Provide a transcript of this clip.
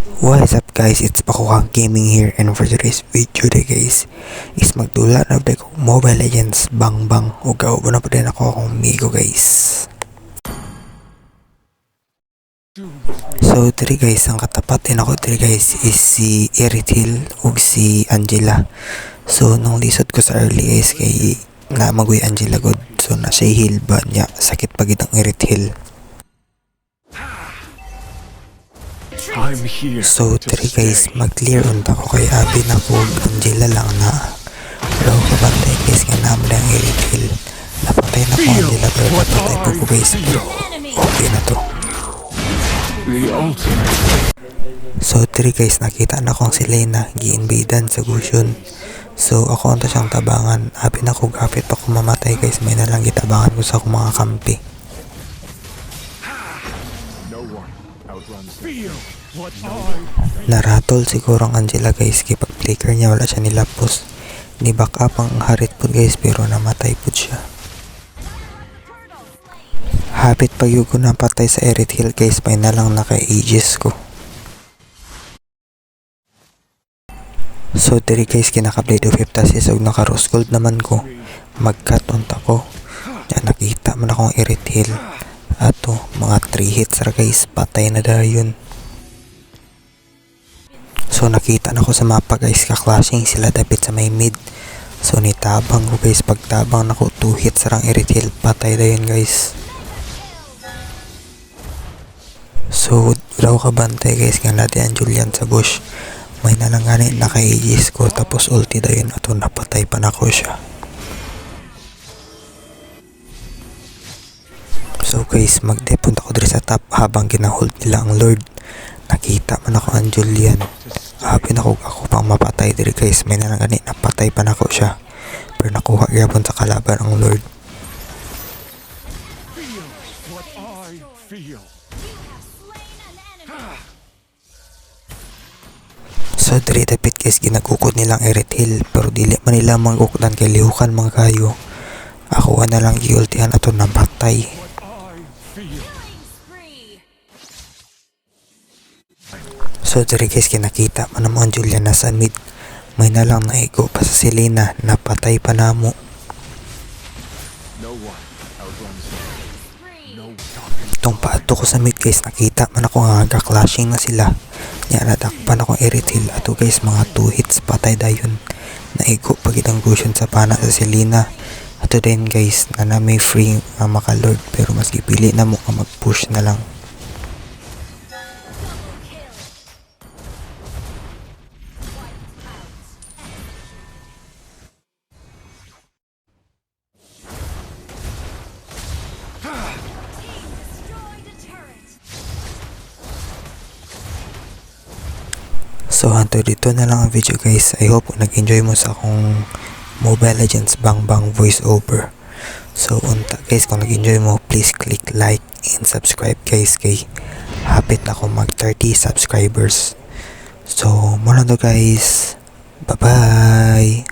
What is up guys, it's Pakuhang Gaming here, and for today's video guys is magdula na ko Mobile Legends Bang Bang o gawin na pa din ako akong amigo guys. So diri guys, ang katapat din ako diri guys is si Erithil ug si Angela. So nung lisod ko sa early guys kay na magoy Angela god, so na siya heal ba niya sakit pagid ang Erithil. So three guys, mag-clear unta ko kay abi na ko Angela lang na. Pero kabantay guys nga naman ang Erithil. Napatay na ko Angela pero napatay po ko guys, pero okay na to. So three guys, nakita na kong si Lena gi-invadan sa Gusion. So ako unta siyang tabangan. Abi na ko gapit pa ko mamatay guys, may nalang gitabangan ko sa akong mga kampi. Naratol siguro ang Angela guys kay pag flicker niya wala siya nilapos. Ni back up ang harit po guys pero namatay po siya. Habit pag yung ko napatay sa Erithil guys, may na lang naka-aegis ko. So diri guys, kinaka-blade of Hyptasis ug naka-rose gold naman ko. Mag-cut unta ko. Yan, nakita man akong Erithil. Ato, mga 3 hits ra guys, patay na dayon. So nakita na ko sa mapa guys, ka-clashing sila dapat sa may mid. So nitabang ko guys, pagtabang nako 2 hits sarang Erithil, patay dayon guys. So daw kabantay guys nga natin ang Julian sa bush. May nalanganin naka-aegis ko tapos ulti dayon ato, napatay pa nako siya. So guys, mag-depunta ko diri sa top habang ginahold nila ang Lord. Nakita man ako ang Julian. Habi na ako pang mapatay diri guys, may nalanganin napatay pa nako siya. Pero nakuha gyapon sa kalaban ang Lord. So diri dapit guys, ginagukod nilang Erithil pero dili man nila mangukdan kay lihukan mga kayo. Ako na lang giultihan ato nang patay. So diri guys, kinakita man mo ang Julian nasa mid. May nalang naigo pa sa Selena, napatay pa namo. Itong paato ko sa mid guys, nakita man ako nga clashing na sila. Nya natakpan akong Erithil ato guys, mga 2 hits patay dayon. Naigo pagid ang Gusion sa pana sa Selena. Ato din guys, na may free maka-lord pero mas gipili na mo nga mag-push na lang. So hangtod dito na lang ang video guys. I hope nag-enjoy mo sa akong Mobile Legends Bang Bang voiceover. So unta guys, kung nag-enjoy mo, please click like and subscribe guys kay hapit na ako mag 30 subscribers. So muna to guys. Bye bye.